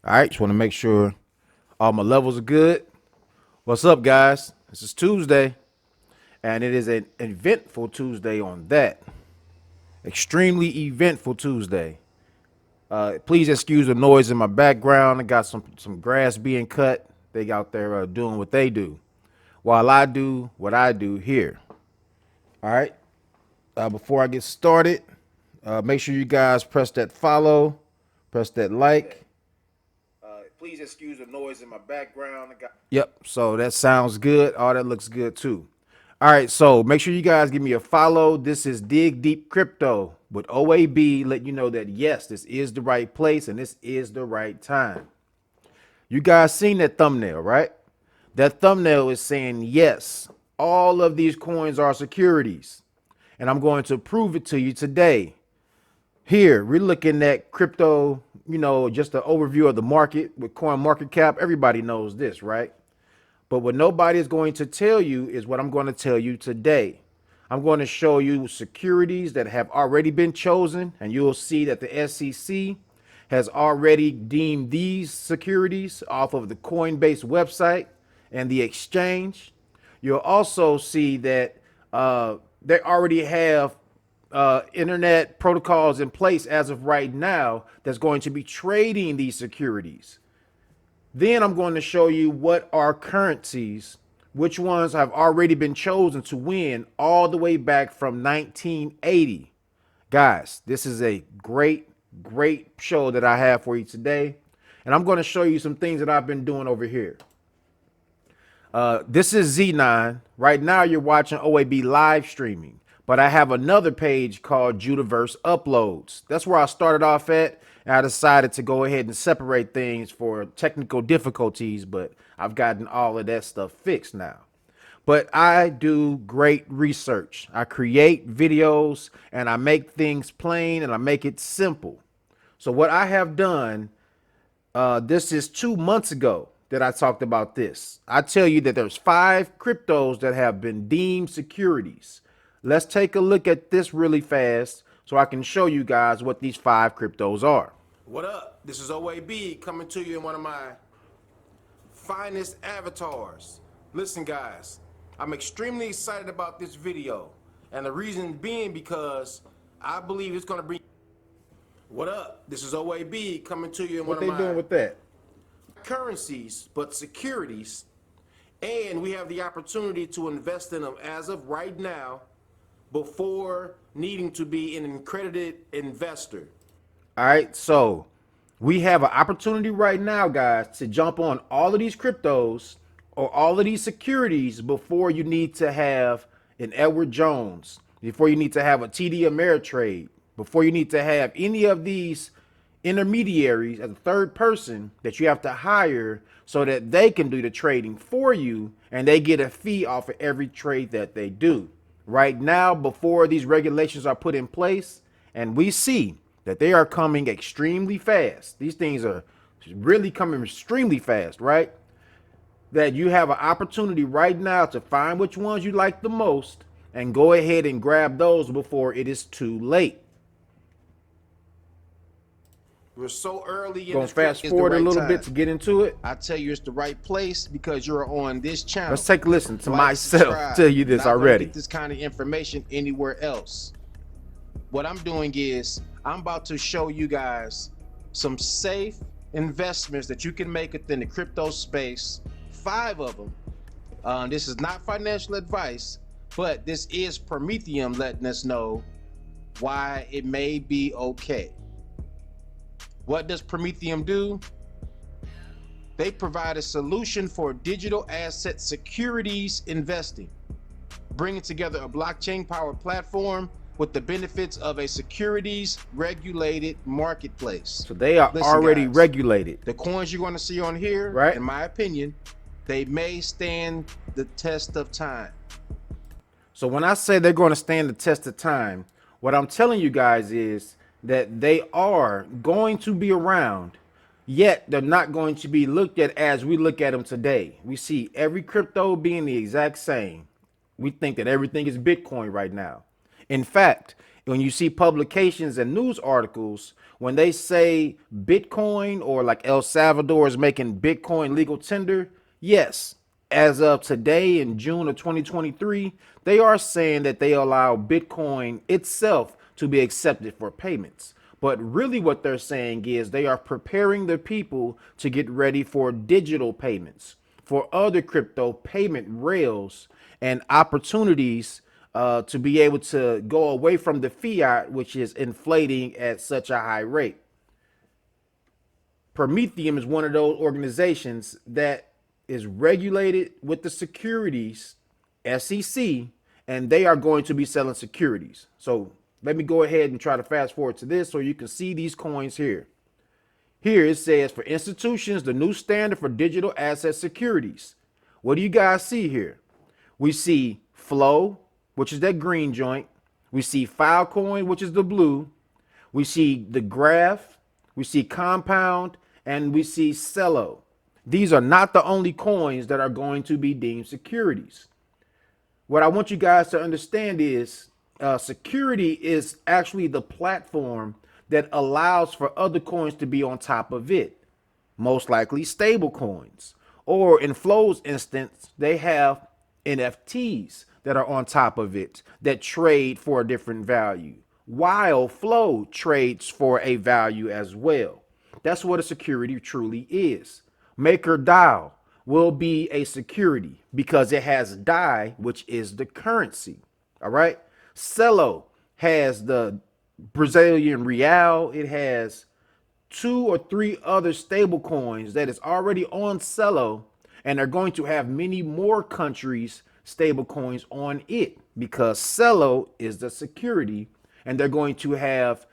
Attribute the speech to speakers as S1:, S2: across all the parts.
S1: All right, just want to make sure all my levels are good. What's up, guys? This is Tuesday, and it is an eventful Tuesday on that. Extremely eventful Tuesday. Please excuse the noise in my background. I got some grass being cut. They out there doing what they do, while I do what I do here. All right. Before I get started, make sure you guys press that follow, press that like. Please excuse the noise in my background. Yep, so that sounds good. All that looks good too. All right, so make sure you guys give me a follow. This is Dig Deep Crypto with OAB. Let you know that yes, this is the right place and this is the right time. You guys seen that thumbnail, right? That thumbnail is saying yes, all of these coins are securities. And I'm going to prove it to you today. Here, we're looking at crypto, just an overview of the market with coin market cap. Everybody knows this, right? But what nobody is going to tell you is what I'm going to tell you today. I'm going to show you securities that have already been chosen, and you'll see that the SEC has already deemed these securities off of the Coinbase website and the exchange. You'll also see that they already have internet protocols in place as of right now that's going to be trading these securities. Then I'm going to show you what are currencies, which ones have already been chosen to win all the way back from 1980. Guys, this is a great show that I have for you today. And I'm going to show you some things that I've been doing over here. This is Xeenon. Right now you're watching OAB live streaming. But I have another page called Judaverse Uploads. That's where I started off at. And I decided to go ahead and separate things for technical difficulties, but I've gotten all of that stuff fixed now. But I do great research. I create videos and I make things plain and I make it simple. So what I have done, this is 2 months ago that I talked about this. I tell you that there's 5 cryptos that have been deemed securities. Let's take a look at this really fast so I can show you guys what these 5 cryptos are. What up? This is OAB coming to you in one of my finest avatars. Listen, guys, I'm extremely excited about this video. And the reason being because I believe it's going to bring... What up? This is OAB coming to you in one of my... What they doing with that? Currencies, but securities. And we have the opportunity to invest in them as of right now, before needing to be an accredited investor. All right, so we have an opportunity right now, guys, to jump on all of these cryptos or all of these securities before you need to have an Edward Jones, before you need to have a TD Ameritrade, before you need to have any of these intermediaries as a third person that you have to hire so that they can do the trading for you and they get a fee off of every trade that they do. Right now, before these regulations are put in place, and we see that they are coming extremely fast. These things are really coming extremely fast, right? That you have an opportunity right now to find which ones you like the most and go ahead and grab those before it is too late. We're so early in this. Fast forward a little bit to get into it.
S2: I tell you, it's the right place because you're on this channel.
S1: Let's take a listen to myself tell you this already.
S2: Get this kind of information anywhere else. What I'm doing is I'm about to show you guys some safe investments that you can make within the crypto space. 5 of them. This is not financial advice, but this is Promethium letting us know why it may be okay. What does Promethium do? They provide a solution for digital asset securities investing, bringing together a blockchain-powered platform with the benefits of a securities regulated marketplace.
S1: So they are already regulated.
S2: The coins you're going to see on here,
S1: right?
S2: In my opinion, they may stand the test of time.
S1: So when I say they're going to stand the test of time, what I'm telling you guys is that they are going to be around, yet they're not going to be looked at as we look at them today. We see every crypto being the exact same. We think that everything is Bitcoin right now. In fact, when you see publications and news articles When they say Bitcoin or like El Salvador is making Bitcoin legal tender, yes, as of today in June of 2023, they are saying that they allow Bitcoin itself to be accepted for payments. But really what they're saying is they are preparing the people to get ready for digital payments, for other crypto payment rails and opportunities to be able to go away from the fiat, which is inflating at such a high rate. Promethium is one of those organizations that is regulated with the Securities SEC, and they are going to be selling securities. So let me go ahead and try to fast forward to this so you can see these coins here. Here it says for institutions, the new standard for digital asset securities. What do you guys see here? We see Flow, which is that green joint. We see Filecoin, which is the blue. We see the Graph. We see Compound, and we see Cello. These are not the only coins that are going to be deemed securities. What I want you guys to understand is security is actually the platform that allows for other coins to be on top of it, most likely stable coins. Or in Flow's instance, they have NFTs that are on top of it that trade for a different value, while Flow trades for a value as well. That's what a security truly is. MakerDAO will be a security because it has DAI, which is the currency. All right. Cello has the Brazilian real. It has 2 or 3 other stable coins that is already on Cello, and they're going to have many more countries stable coins on it because Cello is the security, and they're going to have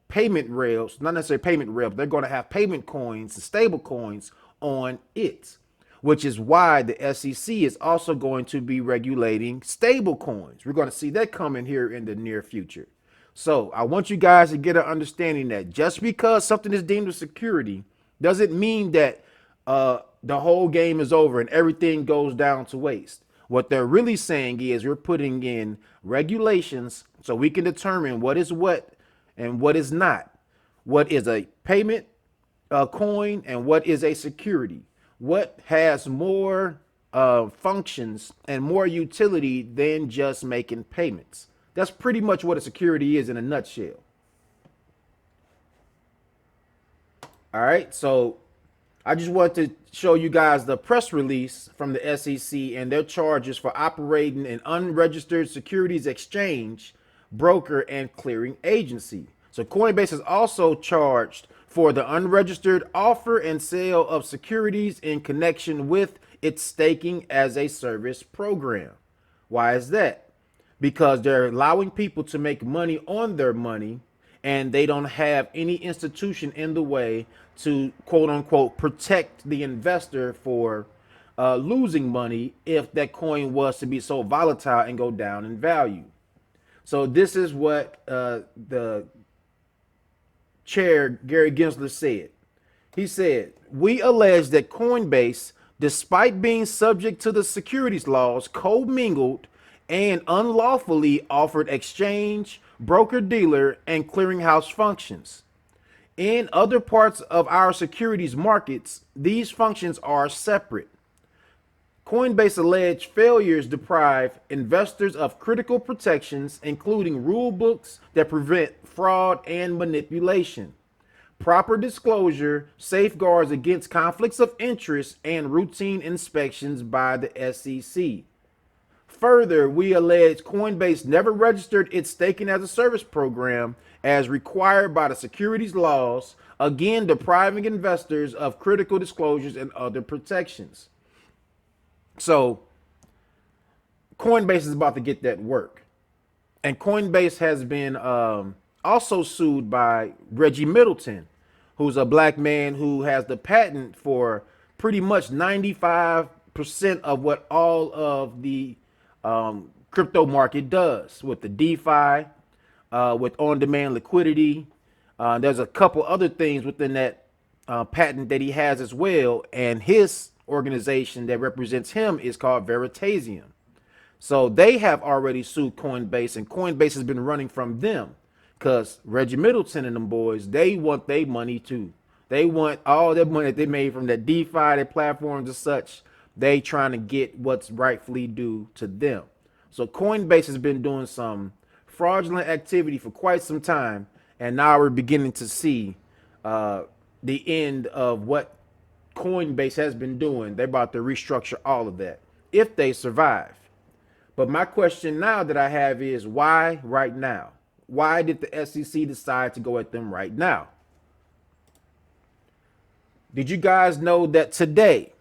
S1: payment rails, not necessarily payment rail, but they're going to have payment coins, stable coins on it, which is why the SEC is also going to be regulating stable coins. We're going to see that coming here in the near future. So I want you guys to get an understanding that just because something is deemed a security doesn't mean that the whole game is over and everything goes down to waste. What they're really saying is we're putting in regulations so we can determine what is what and what is not. What is a payment coin and what is a security? What has more functions and more utility than just making payments? That's pretty much what a security is in a nutshell. All right, so I just wanted to show you guys the press release from the SEC and their charges for operating an unregistered securities exchange, broker, and clearing agency. So Coinbase is also charged for the unregistered offer and sale of securities in connection with its staking as a service program. Why is that? Because they're allowing people to make money on their money, and they don't have any institution in the way to quote unquote protect the investor for losing money if that coin was to be so volatile and go down in value. So this is what the chair Gary Gensler said. He said, "We allege that Coinbase, despite being subject to the securities laws, commingled and unlawfully offered exchange, broker-dealer, and clearinghouse functions. In other parts of our securities markets, these functions are separate. Coinbase alleged failures deprive investors of critical protections, including rule books that prevent fraud and manipulation, proper disclosure, safeguards against conflicts of interest, and routine inspections by the SEC. Further, we allege Coinbase never registered its staking as a service program as required by the securities laws, again depriving investors of critical disclosures and other protections." So Coinbase is about to get that work. And Coinbase has been also sued by Reggie Middleton, who's a black man who has the patent for pretty much 95% of what all of the crypto market does with the DeFi, with on-demand liquidity. There's a couple other things within that patent that he has as well. And his organization that represents him is called Veritasium. So they have already sued Coinbase, and Coinbase has been running from them Because Reggie Middleton and them boys, they want their money too. They want all their money that they made from that DeFi, their platforms and such. They trying to get what's rightfully due to them. So Coinbase has been doing some fraudulent activity for quite some time, and now we're beginning to see the end of what Coinbase has been doing. They're about to restructure all of that if they survive. But my question now that I have is, why right now? Why did the SEC decide to go at them right now? Did you guys know that today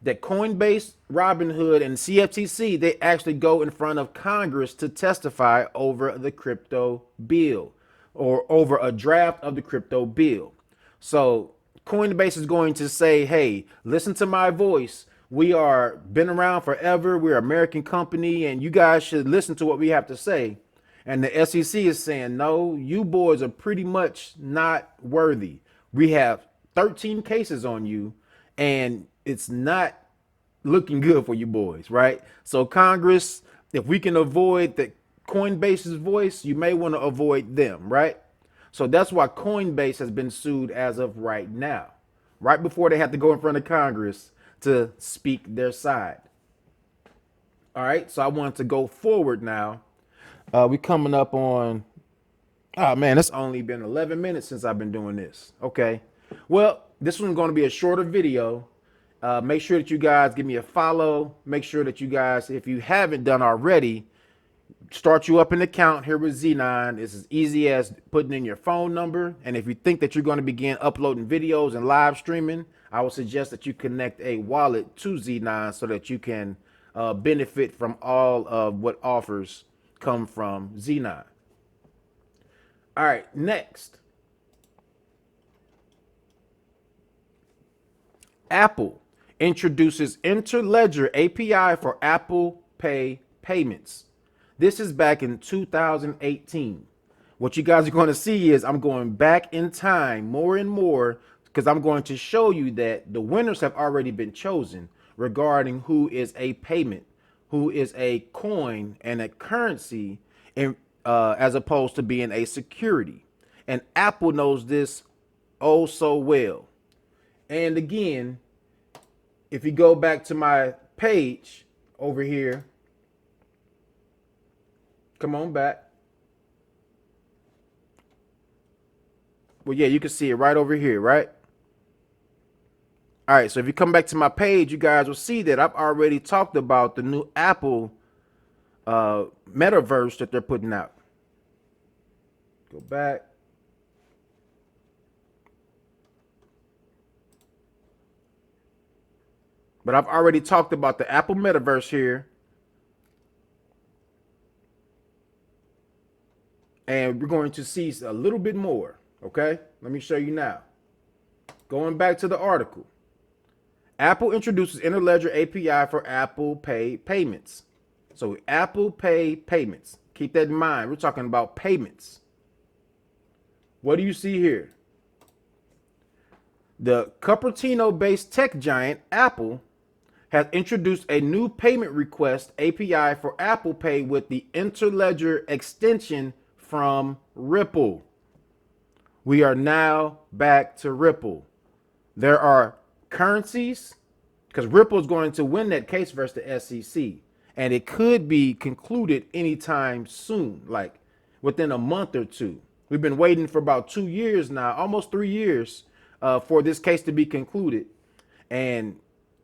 S1: that Coinbase, Robinhood, and CFTC, they actually go in front of Congress to testify over the crypto bill or over a draft of the crypto bill? So Coinbase is going to say, hey, listen to my voice. We are been around forever. We're an American company, and you guys should listen to what we have to say. And the SEC is saying, no, you boys are pretty much not worthy. We have 13 cases on you, and it's not looking good for you boys, right? So Congress, if we can avoid the Coinbase's voice, you may want to avoid them, right? So that's why Coinbase has been sued as of right now, right before they have to go in front of Congress to speak their side. All right, so I want to go forward now. We coming up on, oh man, it's only been 11 minutes since I've been doing this. Okay, well, this one's going to be a shorter video. Make sure that you guys give me a follow. Make sure that you guys, if you haven't done already, start you up an account here with Xeenon. It's as easy as putting in your phone number. And if you think that you're going to begin uploading videos and live streaming, I would suggest that you connect a wallet to Xeenon so that you can benefit from all of what offers come from Xeenon. All right, next. Apple introduces Interledger API for Apple Pay payments. This is back in 2018. What you guys are going to see is I'm going back in time more and more because I'm going to show you that the winners have already been chosen regarding who is a payment, who is a coin and a currency, in, as opposed to being a security. And Apple knows this oh so well. And again, if you go back to my page over here, come on back. Well, yeah, you can see it right over here, right? All right, so if you come back to my page, you guys will see that I've already talked about the new Apple metaverse that they're putting out. Go back. But I've already talked about the Apple metaverse here. And we're going to see a little bit more, okay? Let me show you now. Going back to the article. Apple introduces Interledger API for Apple Pay payments. So Apple Pay payments. Keep that in mind. We're talking about payments. What do you see here? The Cupertino-based tech giant Apple has introduced a new payment request API for Apple Pay with the Interledger extension from Ripple. We are now back to Ripple. There are currencies, because Ripple is going to win that case versus the SEC, and it could be concluded anytime soon, like within a month or two. We've been waiting for about 2 years now, almost 3 years, for this case to be concluded, and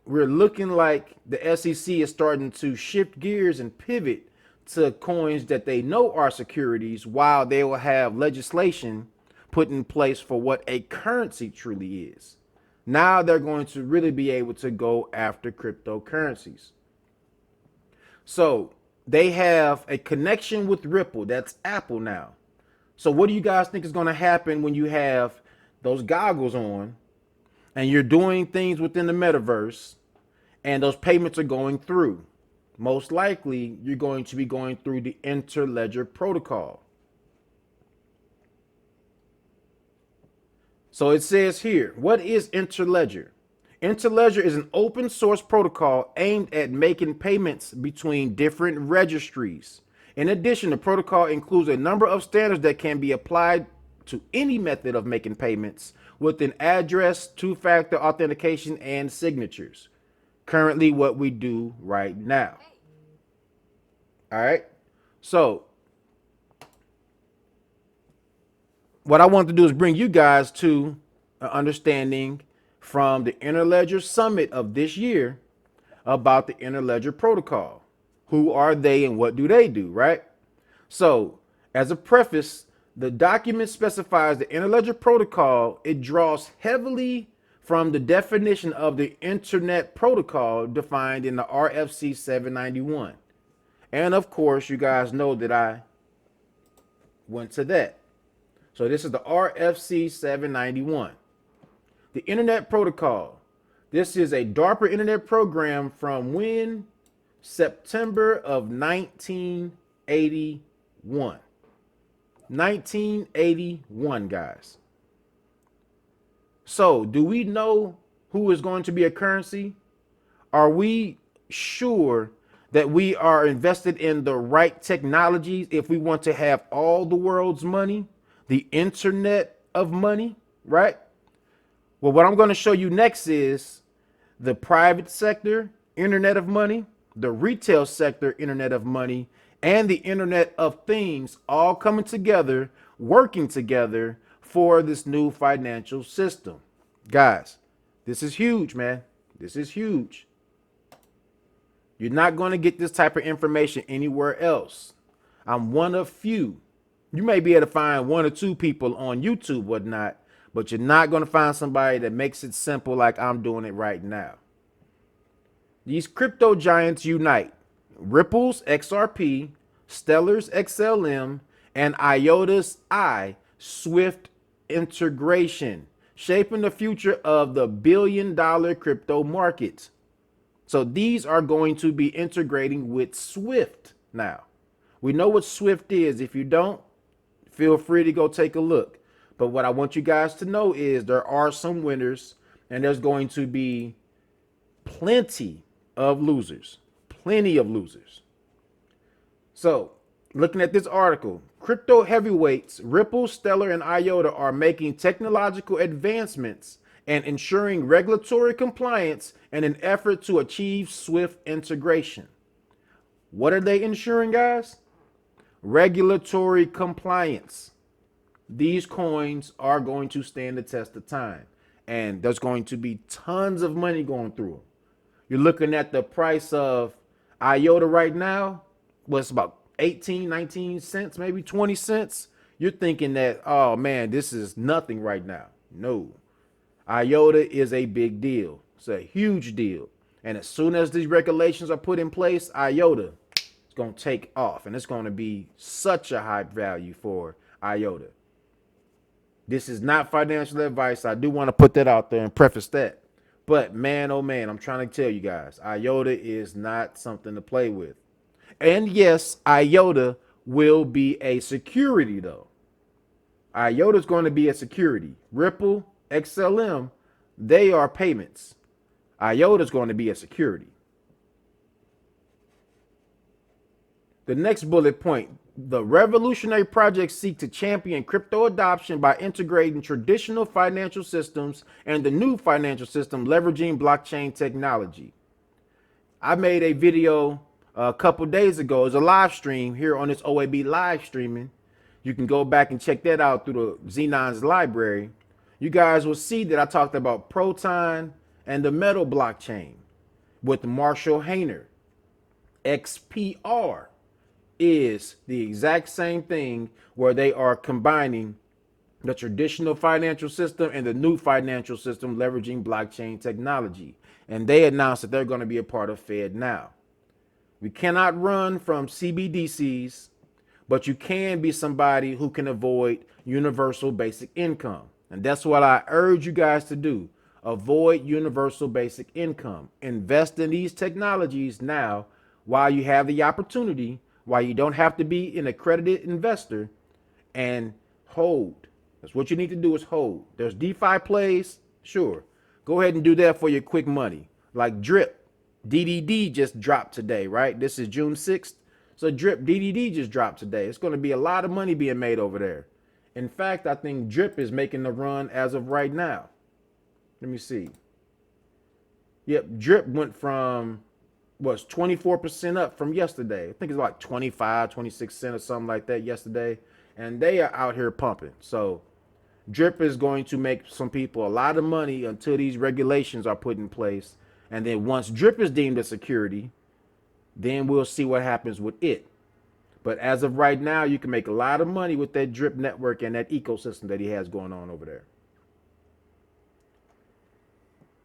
S1: we're looking like the SEC is starting to shift gears and pivot to coins that they know are securities, while they will have legislation put in place for what a currency truly is. Now they're going to really be able to go after cryptocurrencies. So they have a connection with Ripple. That's Apple now. So what do you guys think is going to happen when you have those goggles on and you're doing things within the metaverse and those payments are going through? Most likely you're going to be going through the Interledger protocol. So it says here, what is Interledger? Interledger is an open source protocol aimed at making payments between different registries. In addition, the protocol includes a number of standards that can be applied to any method of making payments with an address, two-factor authentication, and signatures. Currently what we do right now. All right. So what I want to do is bring you guys to an understanding from the Interledger Summit of this year about the Interledger protocol. Who are they and what do they do, right? So as a preface, the document specifies the Interledger protocol. It draws heavily from the definition of the Internet Protocol defined in the RFC 791. And of course, you guys know that I went to that. So this is the RFC 791. The Internet Protocol. This is a DARPA Internet program from when? September of 1981. 1981, guys. So, do we know who is going to be a currency? Are we sure that we are invested in the right technologies if we want to have all the world's money, the internet of money, right? Well, what I'm going to show you next is the private sector internet of money, the retail sector internet of money, and the internet of things all coming together, working together for this new financial system. Guys, this is huge, man. This is huge. You're not going to get this type of information anywhere else. I'm one of few. You may be able to find one or two people on YouTube, whatnot, but you're not going to find somebody that makes it simple like I'm doing it right now. These crypto giants unite. Ripple's XRP, Stellar's XLM, and IOTA's Swift integration, shaping the future of the billion-dollar crypto market. So these are going to be integrating with Swift now. We know what Swift is. If you don't, feel free to go take a look. But what I want you guys to know is there are some winners and there's going to be plenty of losers. Plenty of losers. So looking at this article, crypto heavyweights Ripple, Stellar, and IOTA are making technological advancements and ensuring regulatory compliance in an effort to achieve Swift integration. What are they ensuring, guys? Regulatory compliance. These coins are going to stand the test of time, and there's going to be tons of money going through them. You're looking at the price of IOTA right now, it's about 18, 19 cents, maybe 20 cents. You're thinking that, oh man, this is nothing right now. No. IOTA is a big deal. It's a huge deal. And as soon as these regulations are put in place, IOTA is going to take off. And it's going to be such a high value for IOTA. This is not financial advice. I do want to put that out there and preface that. But man, oh man, I'm trying to tell you guys, IOTA is not something to play with. And yes, IOTA will be a security though. IOTA is going to be a security. Ripple, XLM, they are payments. IOTA is going to be a security. The next bullet point, the revolutionary projects seek to champion crypto adoption by integrating traditional financial systems and the new financial system leveraging blockchain technology. I made a video a couple days ago. It's a live stream here on this OAB live streaming. You can go back and check that out through the Xenon's library. You guys will see that I talked about Proton and the Metal blockchain with Marshall Hayner. XPR is the exact same thing where they are combining the traditional financial system and the new financial system leveraging blockchain technology. And they announced that they're going to be a part of FedNow. We cannot run from CBDCs, but you can be somebody who can avoid universal basic income. And that's what I urge you guys to do. Avoid universal basic income. Invest in these technologies now while you have the opportunity, while you don't have to be an accredited investor, and hold. That's what you need to do, is hold. There's DeFi plays, sure. Go ahead and do that for your quick money. Like Drip, DDD just dropped today, right? This is June 6th. So Drip DDD just dropped today. It's going to be a lot of money being made over there. In fact, I think Drip is making the run as of right now. Let me see. Yep, Drip went from, was 24% up from yesterday. I think it's like 25, 26 cents or something like that yesterday. And they are out here pumping. So Drip is going to make some people a lot of money until these regulations are put in place. And then once Drip is deemed a security, then we'll see what happens with it. But as of right now, you can make a lot of money with that Drip network and that ecosystem that he has going on over there.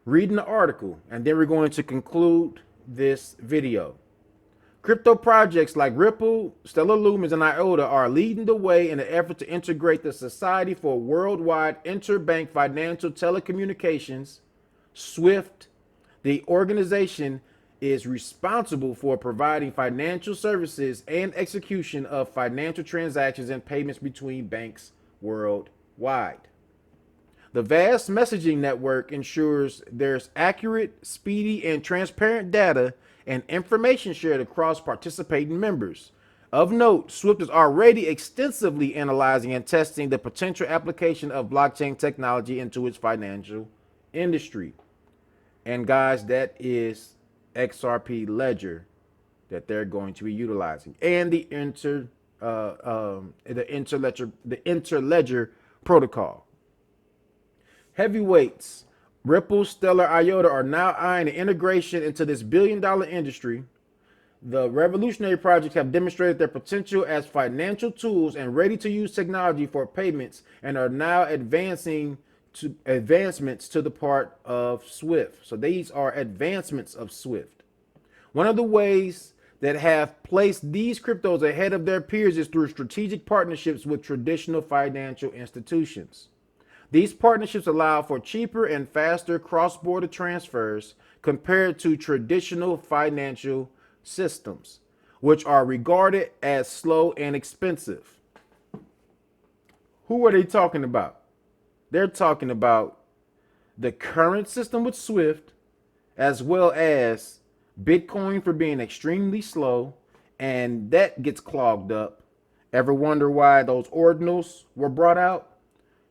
S1: Reading the article, and then we're going to conclude this video. Crypto projects like Ripple, Stellar Lumens, and IOTA are leading the way in an effort to integrate the Society for Worldwide Interbank Financial Telecommunications, SWIFT. The organization is responsible for providing financial services and execution of financial transactions and payments between banks worldwide. The vast messaging network ensures there's accurate, speedy, and transparent data and information shared across participating members. Of note, SWIFT is already extensively analyzing and testing the potential application of blockchain technology into its financial industry. And guys, that is XRP ledger that they're going to be utilizing, and the Interledger protocol. Heavyweights Ripple, Stellar, IOTA are now eyeing an integration into this billion-dollar industry. The revolutionary projects have demonstrated their potential as financial tools and ready-to-use technology for payments, and are now advancements to the part of SWIFT. So these are advancements of SWIFT. One of the ways that have placed these cryptos ahead of their peers is through strategic partnerships with traditional financial institutions. These partnerships allow for cheaper and faster cross-border transfers compared to traditional financial systems, which are regarded as slow and expensive. Who are they talking about? They're talking about the current system with SWIFT, as well as Bitcoin for being extremely slow, and that gets clogged up. Ever wonder why those ordinals were brought out?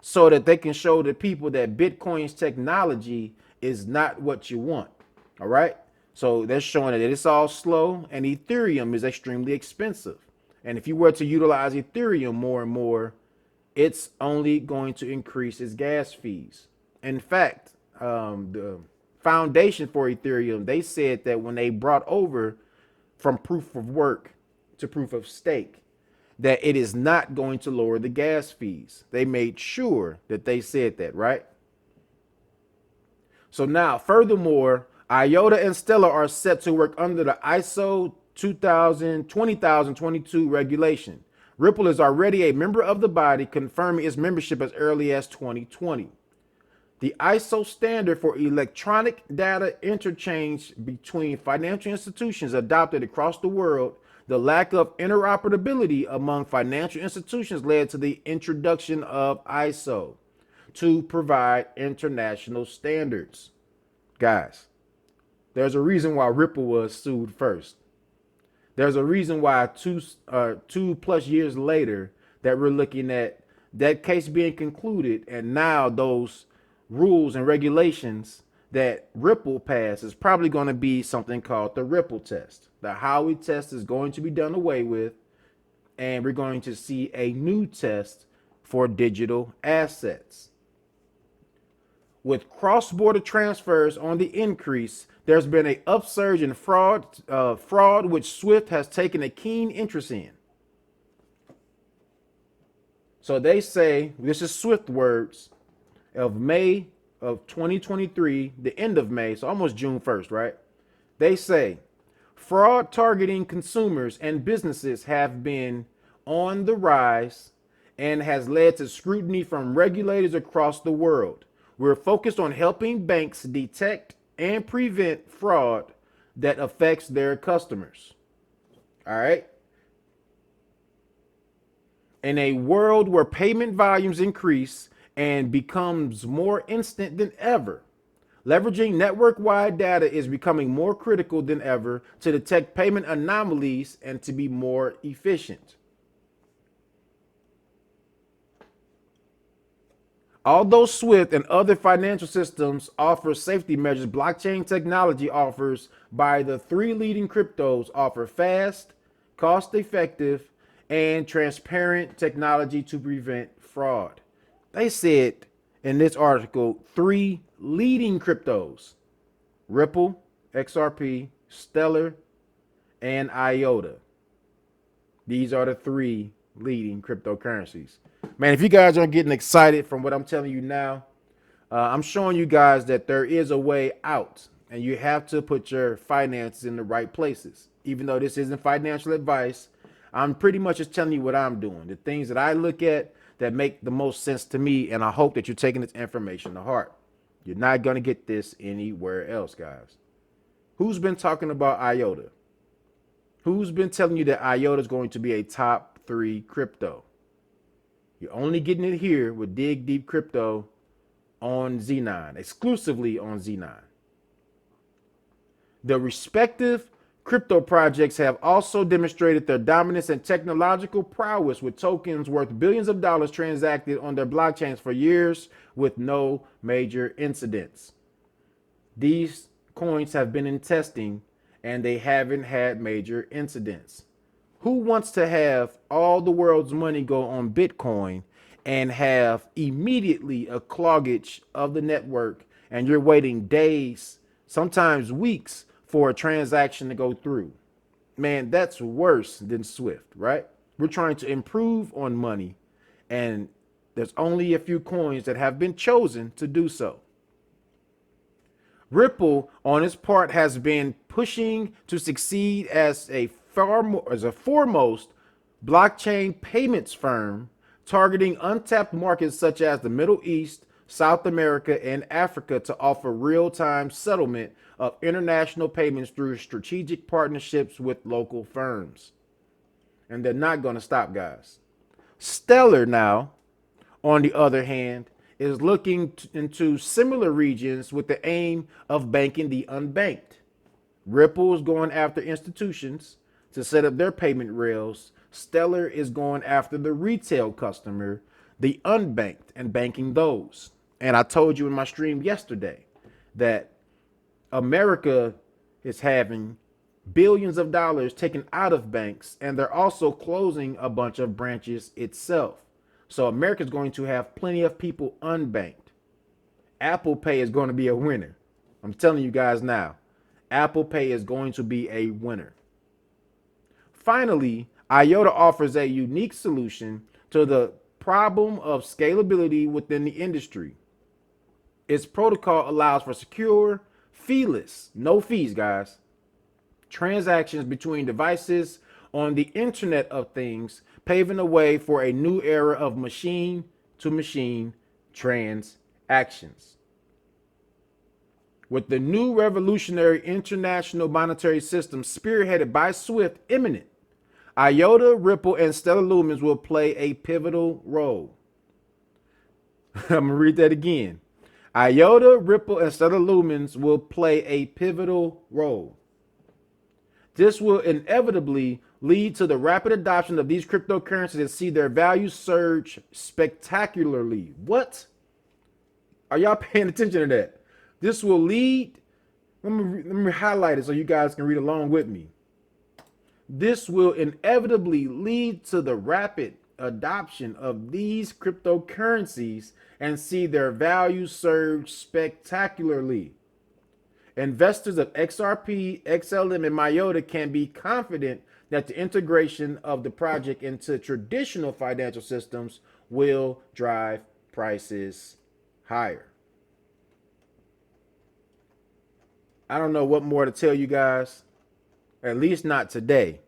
S1: So that they can show the people that Bitcoin's technology is not what you want. All right. So they're showing that it's all slow, and Ethereum is extremely expensive. And if you were to utilize Ethereum more and more, it's only going to increase its gas fees. In fact, the foundation for Ethereum, they said that when they brought over from proof of work to proof of stake, that it is not going to lower the gas fees. They made sure that they said that, right? So now, furthermore, IOTA and Stellar are set to work under the ISO 20022 regulation. Ripple is already a member of the body, confirming its membership as early as 2020. The ISO standard for electronic data interchange between financial institutions adopted across the world. The lack of interoperability among financial institutions led to the introduction of ISO to provide international standards. Guys, there's a reason why Ripple was sued first. There's a reason why two plus years later that we're looking at that case being concluded, and now those rules and regulations that Ripple passed is probably going to be something called the Ripple test. The Howey test is going to be done away with, and we're going to see a new test for digital assets. With cross-border transfers on the increase, there's been an upsurge in fraud, which SWIFT has taken a keen interest in. So they say, this is SWIFT words, of May of 2023, the end of May, so almost June 1st, right? They say, fraud targeting consumers and businesses have been on the rise and has led to scrutiny from regulators across the world. We're focused on helping banks detect and prevent fraud that affects their customers. All right. In a world where payment volumes increase and becomes more instant than ever, Leveraging network-wide data is becoming more critical than ever to detect payment anomalies and to be more efficient. Although SWIFT and other financial systems offer safety measures, blockchain technology offers by the three leading cryptos offer fast, cost-effective, and transparent technology to prevent fraud. They said in this article, three leading cryptos: Ripple, XRP, Stellar, and IOTA. These are the three leading cryptocurrencies. Man, if you guys aren't getting excited from what I'm telling you now, I'm showing you guys that there is a way out, and you have to put your finances in the right places. Even though this isn't financial advice, I'm pretty much just telling you what I'm doing, the things that I look at that make the most sense to me, and I hope that you're taking this information to heart. You're not going to get this anywhere else, guys. Who's been talking about IOTA? Who's been telling you that IOTA is going to be a top 3 crypto? You're only getting it here with Dig Deep Crypto on Xeenon, exclusively on Xeenon. The respective crypto projects have also demonstrated their dominance and technological prowess, with tokens worth billions of dollars transacted on their blockchains for years with no major incidents. These coins have been in testing and they haven't had major incidents. Who wants to have all the world's money go on Bitcoin and have immediately a cloggage of the network, and you're waiting days, sometimes weeks, for a transaction to go through? Man, that's worse than Swift, right? We're trying to improve on money, and there's only a few coins that have been chosen to do so. Ripple, on its part, has been pushing to succeed as a foremost blockchain payments firm, targeting untapped markets such as the Middle East, South America, and Africa to offer real-time settlement of international payments through strategic partnerships with local firms. And they're not going to stop, guys. Stellar now, on the other hand, is looking into similar regions with the aim of banking the unbanked. Ripple is going after institutions to set up their payment rails. Stellar is going after the retail customer, the unbanked, and banking those. And I told you in my stream yesterday that America is having billions of dollars taken out of banks, and they're also closing a bunch of branches itself. So America is going to have plenty of people unbanked. Apple Pay is going to be a winner. I'm telling you guys now, Apple Pay is going to be a winner. Finally, IOTA offers a unique solution to the problem of scalability within the industry. Its protocol allows for secure, feeless, no fees, guys, transactions between devices on the Internet of Things, paving the way for a new era of machine-to-machine transactions. With the new revolutionary international monetary system spearheaded by SWIFT imminent, IOTA, Ripple, and Stellar Lumens will play a pivotal role. I'm going to read that again. IOTA, Ripple, and Stellar Lumens will play a pivotal role. This will inevitably lead to the rapid adoption of these cryptocurrencies and see their value surge spectacularly. What? Are y'all paying attention to that? This will lead, let me highlight it so you guys can read along with me. This will inevitably lead to the rapid adoption of these cryptocurrencies and see their value surge spectacularly. Investors of XRP, XLM, and IOTA can be confident that the integration of the project into traditional financial systems will drive prices higher. I don't know what more to tell you guys, at least not today.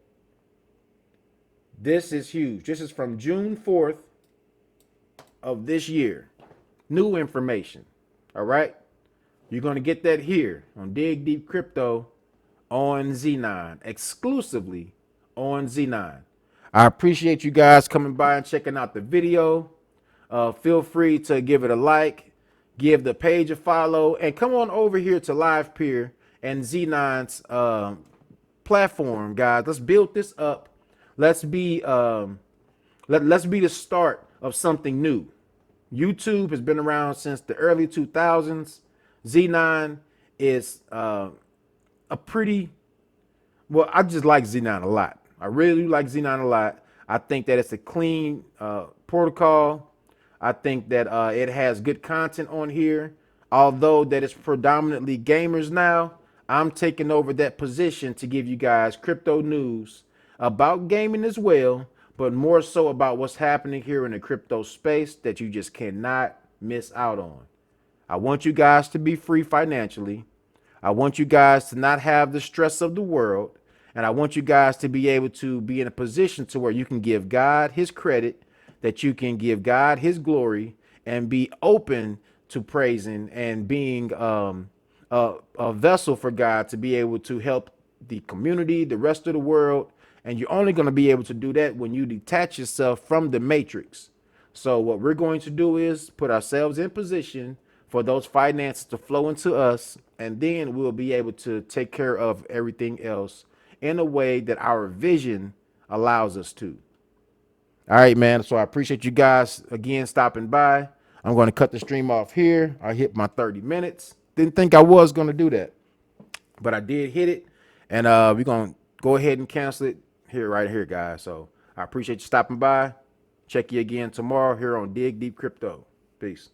S1: This is huge. This is from June 4th of this year. New information. All right. You're going to get that here on Dig Deep Crypto on Xeenon, exclusively on Xeenon. I appreciate you guys coming by and checking out the video. Feel free to give it a like, give the page a follow, and come on over here to Live Peer and Xenon's platform, guys. Let's build this up. Let's be let's be the start of something new. YouTube has been around since the early 2000s. Xenon is a pretty well. I just like Xenon a lot. I really like Xenon a lot. I think that it's a clean protocol. I think that it has good content on here. Although that it's predominantly gamers now, I'm taking over that position to give you guys crypto news about gaming as well, but more so about what's happening here in the crypto space that you just cannot miss out on. I want you guys to be free financially. I want you guys to not have the stress of the world. And I want you guys to be able to be in a position to where you can give God his credit, that you can give God his glory, and be open to praising and being a vessel for God to be able to help the community, the rest of the world. And you're only going to be able to do that when you detach yourself from the matrix. So what we're going to do is put ourselves in position for those finances to flow into us, and then we'll be able to take care of everything else in a way that our vision allows us to. All right, man. So I appreciate you guys again stopping by. I'm going to cut the stream off here. I hit my 30 minutes. Didn't think I was going to do that, but I did hit it. And we're going to go ahead and cancel it here, right here, guys. So I appreciate you stopping by. Check you again tomorrow here on Dig Deep Crypto. Peace.